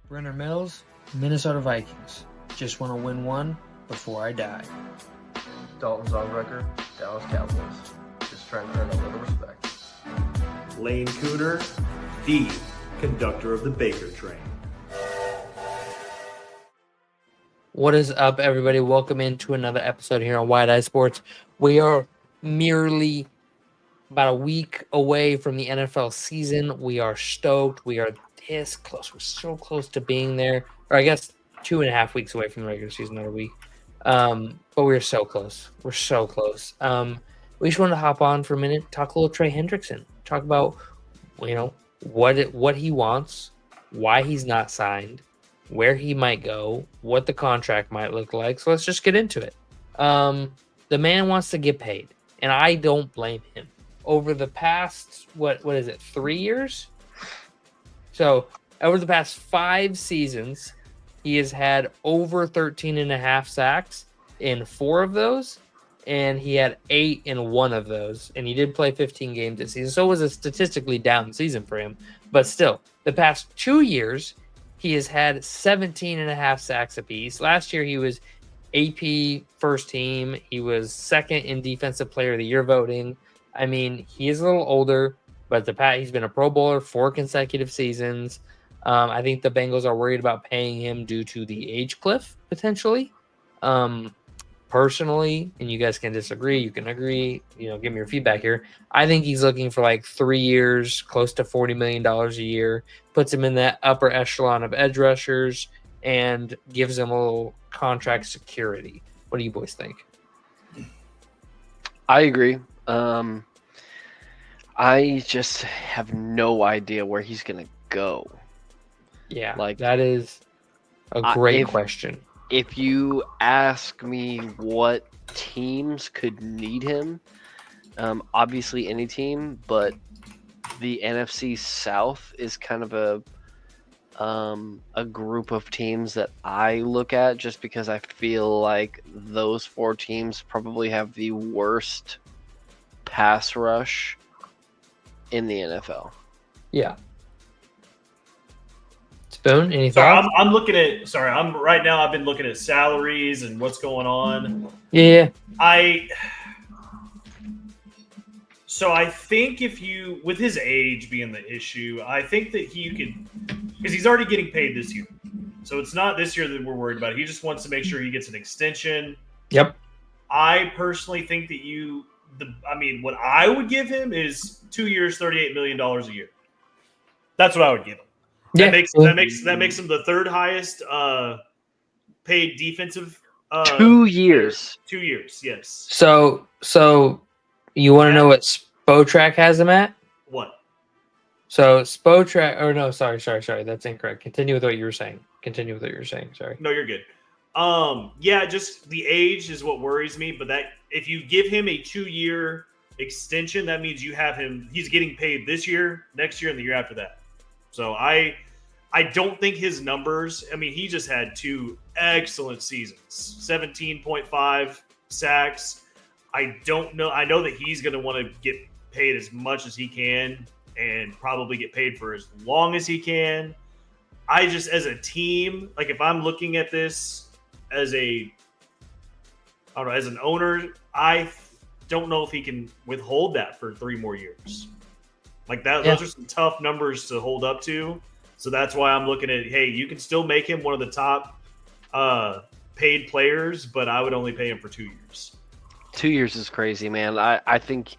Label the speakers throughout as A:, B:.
A: Brenner Mills, Minnesota Vikings. Just want to win one before I die.
B: Dalton Zonrecker, Dallas Cowboys. Just trying to earn a little respect.
C: Lane Cooter, the conductor of the Baker train.
A: What is up, everybody? Welcome into another episode here on Wide Eye Sports. We are merely about a week away from the NFL season. We are stoked. We are this close. We're so close to being there. Or I guess 2.5 weeks away from the regular season, not a week. But we're so close. We're so close. We just wanted to hop on for a minute, talk a little Trey Hendrickson, talk about, what he wants, why he's not signed, where he might go, what the contract might look like. So let's just get into it. The man wants to get paid, and I don't blame him. Over the past, what is it, 3 years? So over the past 5 seasons, he has had over 13.5 sacks in 4 of those, and he had 8 in 1 of those. And he did play 15 games this season, so it was a statistically down season for him. But still, the past 2 years, he has had 17.5 sacks apiece. Last year, he was AP first team. He was second in Defensive Player of the Year voting. I mean, he is a little older, but he's been a Pro Bowler 4 consecutive seasons. I think the Bengals are worried about paying him due to the age cliff, potentially. Personally, and you guys can disagree, you can agree, give me your feedback here. I think he's looking for like 3 years, close to $40 million a year, puts him in that upper echelon of edge rushers, and gives him a little contract security. What do you boys think?
D: I agree. I just have no idea where he's going to go.
A: Yeah, that is a great question.
D: If you ask me what teams could need him, obviously any team, but the NFC South is kind of a group of teams that I look at just because I feel like those 4 teams probably have the worst pass rush in the NFL.
A: Yeah. Spoon, any thoughts?
C: I'm looking at. Sorry, right now. I've been looking at salaries and what's going on.
A: Yeah.
C: So I think with his age being the issue, I think that he could, because he's already getting paid this year. So it's not this year that we're worried about. He just wants to make sure he gets an extension.
A: Yep.
C: I personally think that what I would give him is 2 years, $38 million a year. That's what I would give him. That makes him the 3rd highest paid defensive.
D: 2 years.
C: 2 years, yes.
A: So you want to know what Spotrac has him at?
C: What?
A: So Spotrac, or no, sorry, that's incorrect. Continue with what you were saying. Sorry.
C: No, you're good. Yeah, just the age is what worries me. But that if you give him a 2-year extension, that means you have him. He's getting paid this year, next year, and the year after that. So I don't think his numbers. I mean, he just had 2 excellent seasons, 17.5 sacks. I don't know. I know that he's going to want to get paid as much as he can and probably get paid for as long as he can. I just, as a team, like if I'm looking at this as an owner, I don't know if he can withhold that for 3 more years. Like that, Those are some tough numbers to hold up to. So that's why I'm looking at, hey, you can still make him one of the top paid players, but I would only pay him for 2 years.
D: 2 years is crazy, man. I think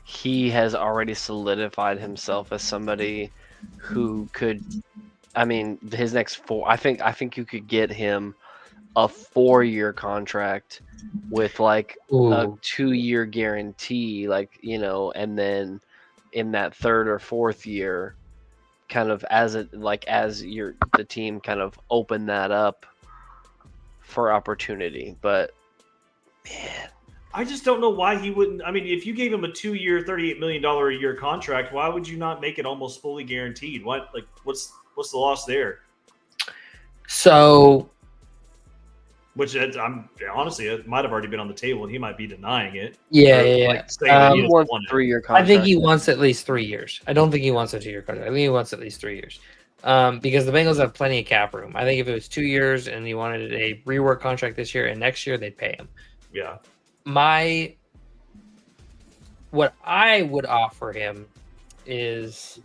D: he has already solidified himself as somebody who could. I mean, his next 4. I think you could get him a 4-year contract with like a 2-year guarantee, and then in that 3rd or 4th year, kind of as the team kind of open that up for opportunity. But man,
C: I just don't know why he wouldn't. I mean, if you gave him a 2-year, $38 million a year contract, why would you not make it almost fully guaranteed? What's the loss there?
A: So,
C: I'm honestly, it might have already been on the table, and he might be denying it.
A: Yeah.
D: He wants a 3-year contract.
A: I think he wants at least 3 years. I don't think he wants a 2-year contract. I think he wants at least 3 years. because the Bengals have plenty of cap room. I think if it was 2 years and he wanted a rework contract this year and next year, they'd pay him.
C: Yeah.
A: What I would offer him is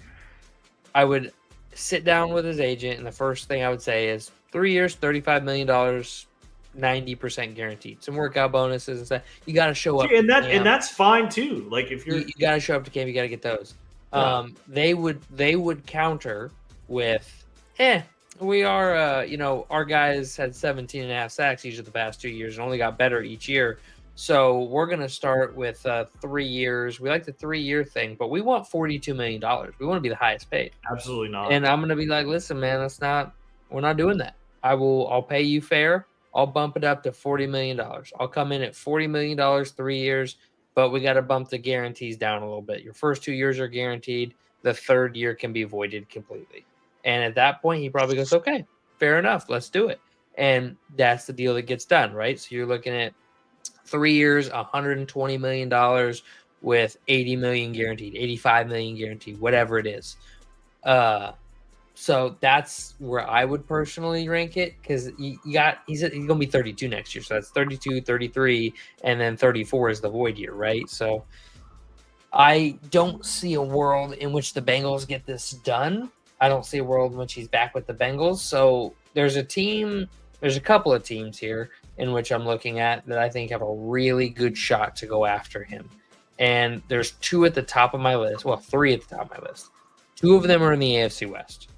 A: I would sit down with his agent, and the first thing I would say is 3 years, $35 million, 90% guaranteed. Some workout bonuses and stuff. You got to show up.
C: And that's fine too. Like if you're,
A: you got to show up to camp, you got to get those.
C: Yeah.
A: They would counter with, we are, our guys had 17 and a half sacks each of the past 2 years and only got better each year. So we're going to start with 3 years. We like the 3-year thing, but we want $42 million. We want to be the highest paid.
C: Absolutely not.
A: And I'm going to be like, listen, man, we're not doing that. I'll pay you fair. I'll bump it up to $40 million. I'll come in at $40 million, 3 years, but we got to bump the guarantees down a little bit. Your first 2 years are guaranteed. The third year can be voided completely. And at that point, he probably goes, okay, fair enough. Let's do it. And that's the deal that gets done, right? So you're looking at 3 years, $120 million with $80 million guaranteed, $85 million guaranteed, whatever it is. So that's where I would personally rank it, because he's going to be 32 next year. So that's 32, 33, and then 34 is the void year, right? So I don't see a world in which the Bengals get this done. I don't see a world in which he's back with the Bengals. So there's a couple of teams here in which I'm looking at that I think have a really good shot to go after him. And there's 2 at the top of my list. Well, 3 at the top of my list. 2 of them are in the AFC West.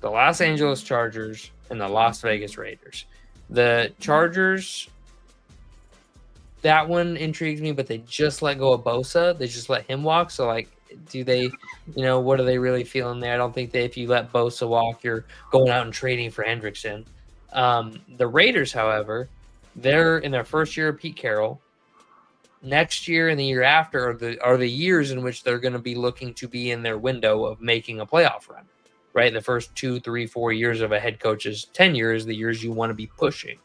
A: The Los Angeles Chargers and the Las Vegas Raiders. The Chargers, that one intrigues me, but they just let go of Bosa. They just let him walk. So, like, do they, what are they really feeling there? I don't think if you let Bosa walk, you're going out and trading for Hendrickson. The Raiders, however, they're in their first year of Pete Carroll. Next year and the year after are the years in which they're going to be looking to be in their window of making a playoff run, right? The first 2, 3, 4 years of a head coach's tenure is the years you want to be pushing.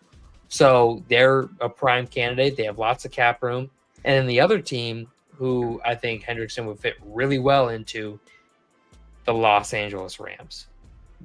A: So they're a prime candidate. They have lots of cap room. And then the other team, who I think Hendrickson would fit really well into, the Los Angeles Rams.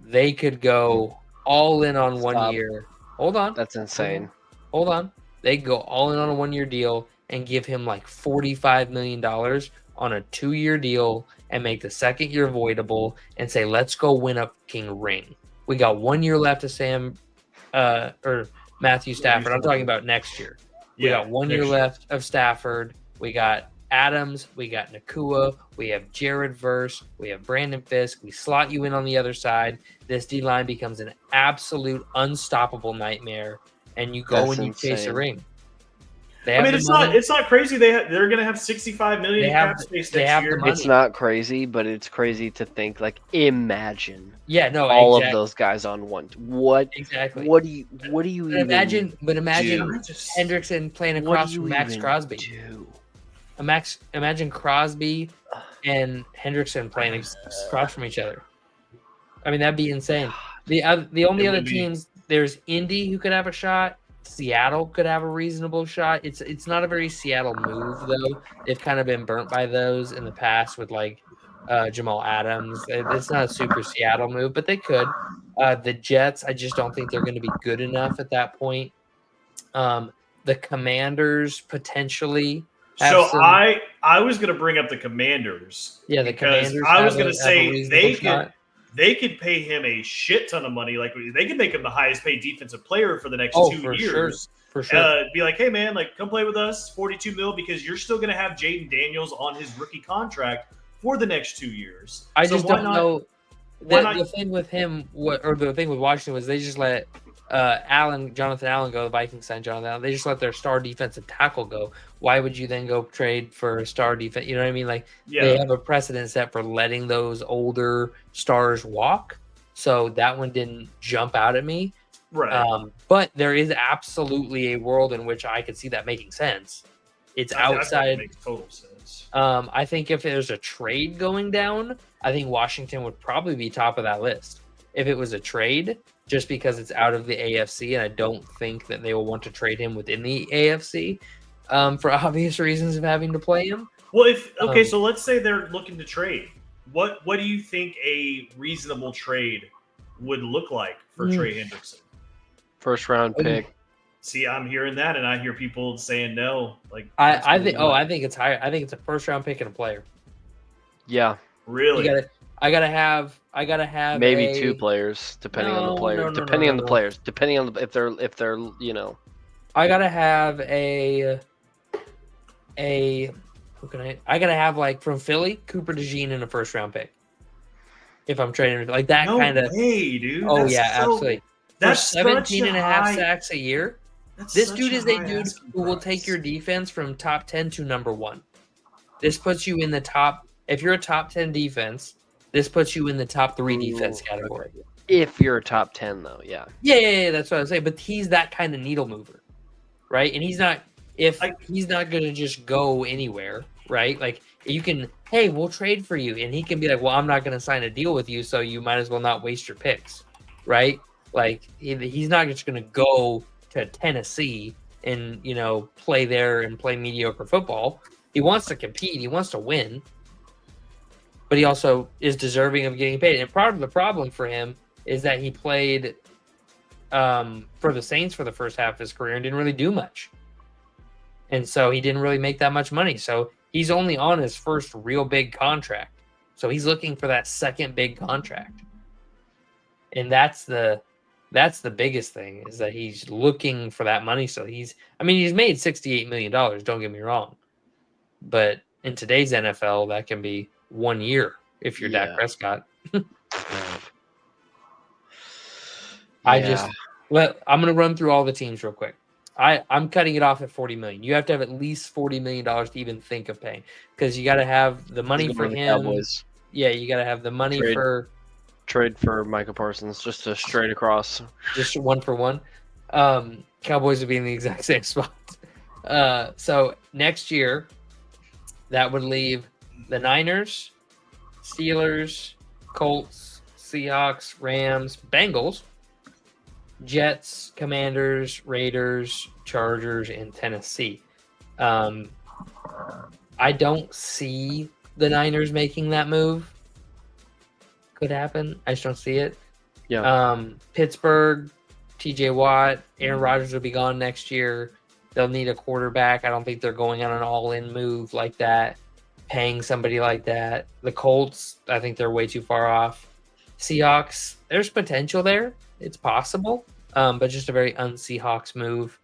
A: They could go all in on 1 year. Hold on.
D: That's insane.
A: Hold on. They go all in on a 1-year deal and give him like $45 million on a 2-year deal and make the second year voidable and say, let's go win a fucking ring. We got 1 year left of Matthew Stafford. I'm talking about next year. We got 1 year left of Stafford. We got Adams. We got Nakua. We have Jared Verse. We have Brandon Fisk. We slot you in on the other side. This D-line becomes an absolute unstoppable nightmare. And you go and you chase a ring.
C: It's not crazy. They're going to have $65 million in cap space next year.
D: It's not crazy, but it's crazy to think. Like, imagine.
A: Yeah, no,
D: all of those guys on one. What exactly? What do you even
A: imagine? But imagine
D: do?
A: Hendrickson playing across from Max Crosby. Imagine Crosby and Hendrickson playing across from each other. I mean, that'd be insane. The only other teams, there's Indy who could have a shot. Seattle could have a reasonable shot. It's not a very Seattle move, though. They've kind of been burnt by those in the past with, like, Jamal Adams. It's not a super Seattle move, but they could. The Jets, I just don't think they're going to be good enough at that point. The Commanders, potentially.
C: I was going to bring up the Commanders.
A: Yeah, the Commanders.
C: I was going to say they could pay him a shit ton of money. Like, they could make him the highest paid defensive player for the next 2 years.
A: For sure.
C: Be like, hey man, like, come play with us, $42 million, because you're still going to have Jaden Daniels on his rookie contract for the next 2 years.
A: I just don't know. The thing with him, the thing with Washington was they just let Jonathan Allen go. The Vikings signed Jonathan Allen. They just let their star defensive tackle go. Why would you then go trade for a star defense? You know what I mean? Like, they have a precedent set for letting those older stars walk. So that one didn't jump out at me.
C: Right.
A: But there is absolutely a world in which I could see that making sense. It's outside.
C: That makes total sense.
A: I think if there's a trade going down, I think Washington would probably be top of that list. If it was a trade, just because it's out of the AFC, and I don't think that they will want to trade him within the AFC for obvious reasons of having to play him.
C: Well, so let's say they're looking to trade. What do you think a reasonable trade would look like for Trey Hendrickson.
D: First round pick.
C: See, I'm hearing that, and I hear people saying no. Like
A: I think it's higher. I think it's a first round pick and a player.
D: Yeah.
C: Really?
A: I gotta have
D: maybe two players, depending on the player. Depending on the players. Depending on if they're
A: I gotta have I gotta have like from Philly, Cooper DeJean in a first round pick. If I'm trading like that
C: no
A: kind of
C: way, dude.
A: Oh
C: that's
A: yeah, absolutely.
C: That's
A: For 17 and a half sacks a year. This dude is a dude who will take your defense from top 10 to number 1. This puts you in the top. If you're a top 10 defense, this puts you in the top 3 defense category.
D: Okay. If you're a top 10, though, yeah.
A: Yeah, that's what I'm saying. But he's that kind of needle mover, right? And he's not. He's not going to just go anywhere, right? Like you can, hey, we'll trade for you, and he can be like, well, I'm not going to sign a deal with you, so you might as well not waste your picks, right? Like he's not just going to go to Tennessee and play there and play mediocre football. He wants to compete. He wants to win, but he also is deserving of getting paid. And part of the problem for him is that he played for the Saints for the first half of his career and didn't really do much, and so he didn't really make that much money. So he's only on his first real big contract. So he's looking for that second big contract, and that's the biggest thing, is that he's looking for that money. So he's made $68 million. Don't get me wrong. But in today's NFL, that can be 1 year if you're Dak Prescott. I'm going to run through all the teams real quick. I'm cutting it off at $40 million. You have to have at least $40 million to even think of paying, because you got to have the money for him.
D: Cowboys.
A: Yeah, you got to have the money for
D: trade for Micah Parsons, just a straight across,
A: just 1 for 1. Cowboys would be in the exact same spot. So next year, that would leave the Niners, Steelers, Colts, Seahawks, Rams, Bengals, Jets, Commanders, Raiders, Chargers, and Tennessee. I don't see the Niners making that move. Could happen. I just don't see it.
D: Yeah.
A: Pittsburgh, TJ Watt, Aaron Rodgers will be gone next year. They'll need a quarterback. I don't think they're going on an all-in move like that, paying somebody like that. The Colts, I think they're way too far off. Seahawks, there's potential there. It's possible, but just a very un-Seahawks move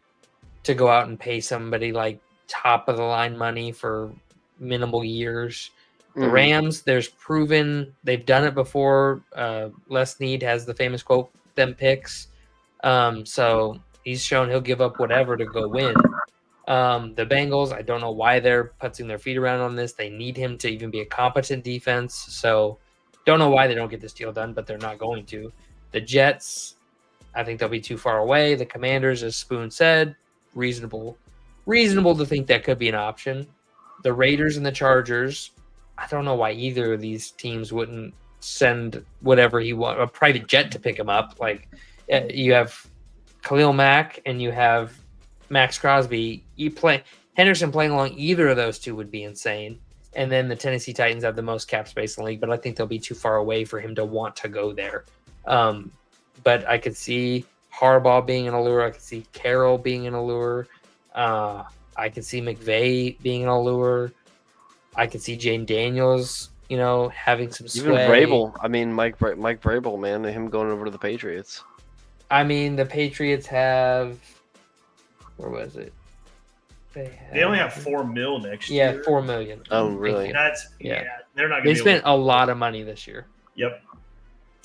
A: to go out and pay somebody like top-of-the-line money for minimal years. The Rams, there's proven they've done it before. Les Need has the famous quote, "Them picks." So he's shown he'll give up whatever to go win. The Bengals, I don't know why they're putting their feet around on this. They need him to even be a competent defense. So don't know why they don't get this deal done, but they're not going to. The Jets, I think they'll be too far away. The Commanders, as Spoon said, reasonable to think that could be an option. The Raiders and the Chargers, I don't know why either of these teams wouldn't send whatever he want, a private jet to pick him up. Like you have Khalil Mack and you have Max Crosby. Hendrickson playing along either of those two would be insane. And then the Tennessee Titans have the most cap space in the league, but I think they'll be too far away for him to want to go there. But I could see Harbaugh being an allure. I could see Carroll being an allure. I could see McVay being an allure. I could see Jane Daniels, having some sway.
D: Even Vrabel. I mean, Mike Vrabel, man, him going over to the Patriots.
A: I mean, the Patriots have, where was it?
C: They only have $4 million next year.
A: Yeah, $4 million.
D: Oh, really?
C: That's they're not.
A: They spent a lot of money this year.
C: Yep.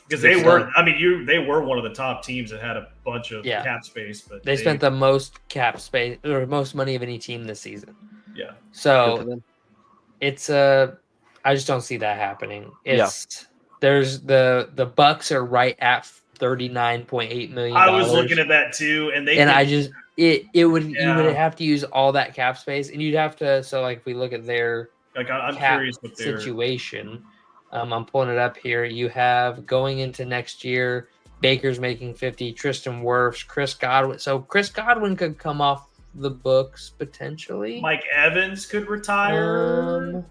C: Because they were. I mean, they were one of the top teams that had a bunch of cap space, but
A: they spent the most cap space or most money of any team this season.
C: Yeah.
A: So it's I just don't see that happening. There's the Bucks are right at $39.8 million.
C: I was looking at that too, and you would have to use all that cap space, and you'd have to. So like if we look at their I'm curious what their
A: situation. I'm pulling it up here. You have going into next year, Baker's making 50, Tristan Wirfs, Chris Godwin. So Chris Godwin could come off the books potentially.
C: Mike Evans could retire.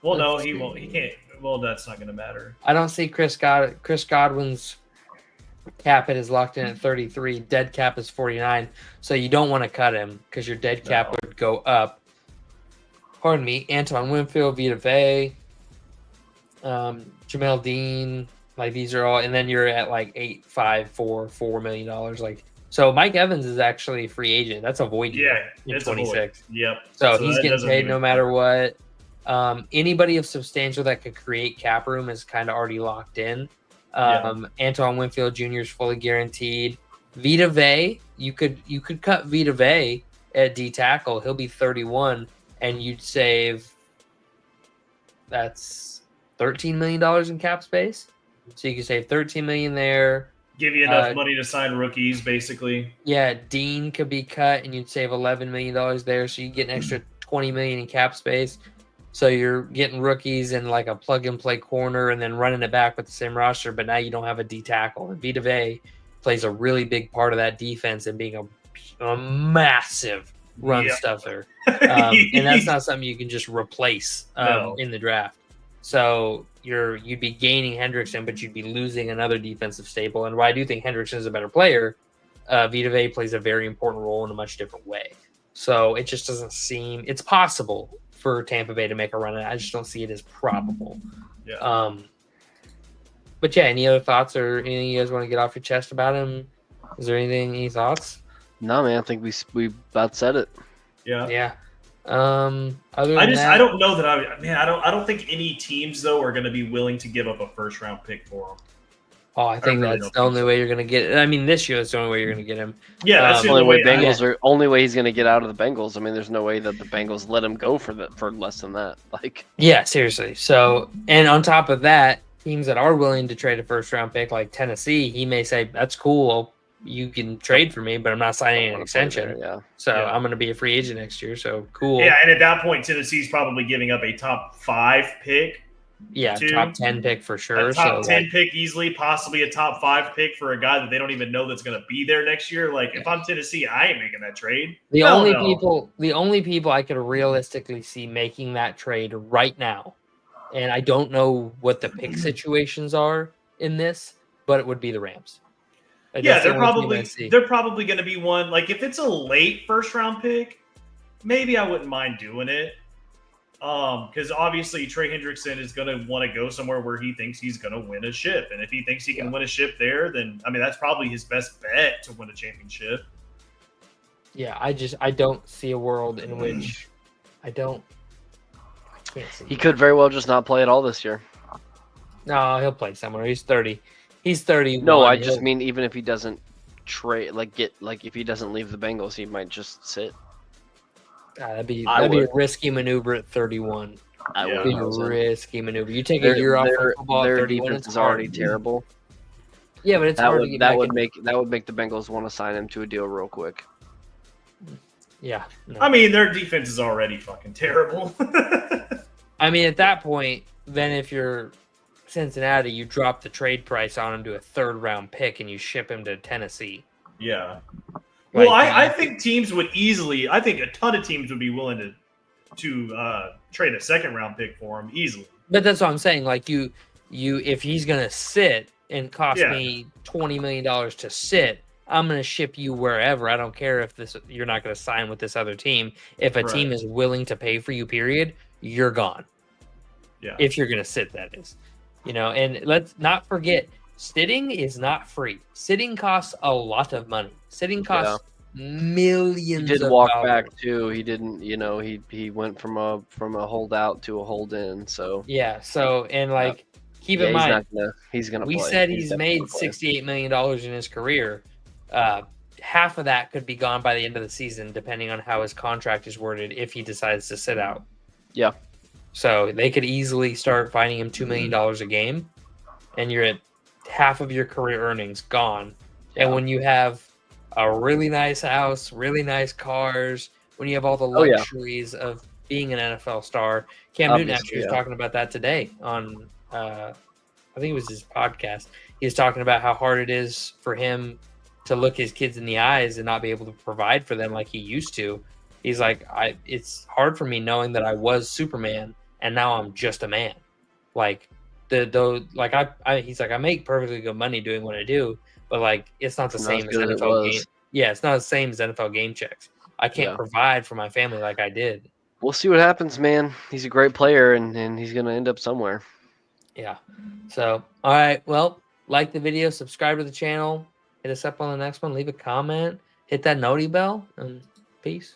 C: Well, no, he won't. He can't. Well, that's not going to matter.
A: I don't see Chris Godwin's cap hit is locked in at 33. Dead cap is 49. So you don't want to cut him because your dead cap would go up. Pardon me. Antoine Winfield, Vita Vea, Jamel Dean. Like these are all, and then you're at like $8.54 million. Like so, Mike Evans is actually a free agent. That's a void year in 26.
C: Yep.
A: So he's getting paid no matter what. Anybody of substantial that could create cap room is kind of already locked in. Antoine Winfield Jr. is fully guaranteed. Vita Vea, you could cut Vita Vea at D tackle. He'll be 31, and you'd save that's $13 million in cap space. So you can save $13 million there.
C: Give you enough money to sign rookies, basically.
A: Yeah, Dean could be cut, and you'd save $11 million there. So you get an extra $20 million in cap space. So you're getting rookies and like a plug-and-play corner and then running it back with the same roster, but now you don't have a D tackle. And Vita Vea plays a really big part of that defense and being a massive run stuffer. And that's not something you can just replace in the draft. So you'd be gaining Hendrickson, but you'd be losing another defensive staple. And while I do think Hendrickson is a better player, Vita Vea plays a very important role in a much different way. So it just doesn't seem – it's possible for Tampa Bay to make a run. I just don't see it as probable.
C: Yeah.
A: But yeah, any other thoughts or anything you guys want to get off your chest about him? Is there any thoughts?
D: No, man. I think we about said it.
C: Yeah.
A: Yeah. Other than that,
C: I don't know that I don't think any teams though are going to be willing to give up a first round pick for him.
A: Oh, I think that's the only way you're going to get. I mean, this year that's the only way you're going to get him.
C: Yeah, that's
D: the only way Bengals are. Only way he's going to get out of the Bengals. I mean, there's no way that the Bengals let him go for less than that. Like,
A: yeah, seriously. So, and on top of that, teams that are willing to trade a first round pick, like Tennessee, he may say, "That's cool. You can trade for me, but I'm not signing an extension." So I'm going to be a free agent next year. So cool.
C: Yeah, and at that point, Tennessee's probably giving up a top 5 pick.
A: Yeah, top 10 pick for sure.
C: A top 10 pick easily, possibly a top 5 pick for a guy that they don't even know that's going to be there next year. Like, if I'm Tennessee, I ain't making that trade.
A: The only people I could realistically see making that trade right now, and I don't know what the pick situations are in this, but it would be the Rams.
C: Yeah, they're probably going to be one. Like, if it's a late first round pick, maybe I wouldn't mind doing it. Because obviously Trey Hendrickson is going to want to go somewhere where he thinks he's going to win a ship. And if he thinks he can win a ship there, then, I mean, that's probably his best bet to win a championship.
A: Yeah, I don't see a world in which I can't see.
D: He could very well just not play at all this year.
A: No, he'll play somewhere. He's 30. He's 30.
D: No, I just mean even if he doesn't trade, if he doesn't leave the Bengals, he might just sit.
A: That'd be a risky maneuver at 31. That'd be a risky maneuver. You take a year off of football.
D: Their defense is already terrible.
A: Yeah, but it's hard to get
D: that would make the Bengals want to sign him to a deal real quick.
A: Yeah. No.
C: I mean, their defense is already fucking terrible.
A: I mean, at that point, then if you're Cincinnati, you drop the trade price on him to a 3rd round pick and you ship him to Tennessee.
C: Yeah. Well, I think teams would easily. I think a ton of teams would be willing to trade a 2nd round pick for him easily.
A: But that's what I'm saying. Like you, if he's gonna sit and cost me $20 million to sit, I'm gonna ship you wherever. I don't care if you're not gonna sign with this other team. If a team is willing to pay for you, period, you're gone.
C: Yeah.
A: If you're gonna sit, that is, And let's not forget. Sitting is not free. Sitting costs a lot of money. Sitting costs millions.
D: He did
A: of
D: walk
A: dollars.
D: back too. He didn't. He went from a holdout to a hold in. So
A: yeah. So and keep in mind,
D: he's gonna.
A: We
D: play.
A: said he's made $68 million in his career. Half of that could be gone by the end of the season, depending on how his contract is worded. If he decides to sit out.
D: Yeah.
A: So they could easily start finding him $2 million a game, and you're at half of your career earnings gone. And when you have a really nice house, really nice cars, when you have all the luxuries of being an NFL star, Cam Newton actually was talking about that today on, I think it was his podcast. He was talking about how hard it is for him to look his kids in the eyes and not be able to provide for them like he used to. He's like, it's hard for me knowing that I was Superman and now I'm just a man. Like he's like, I make perfectly good money doing what I do, but like it's not the
D: It's not as
A: same as
D: good as it
A: NFL game.
D: was.
A: Yeah, it's not the same as NFL game checks. I can't
D: Yeah.
A: provide for my family like I did.
D: We'll see what happens, man. He's a great player, and he's gonna end up somewhere.
A: Yeah. So, all right. Well, like the video, subscribe to the channel, hit us up on the next one, leave a comment, hit that noti bell, and peace.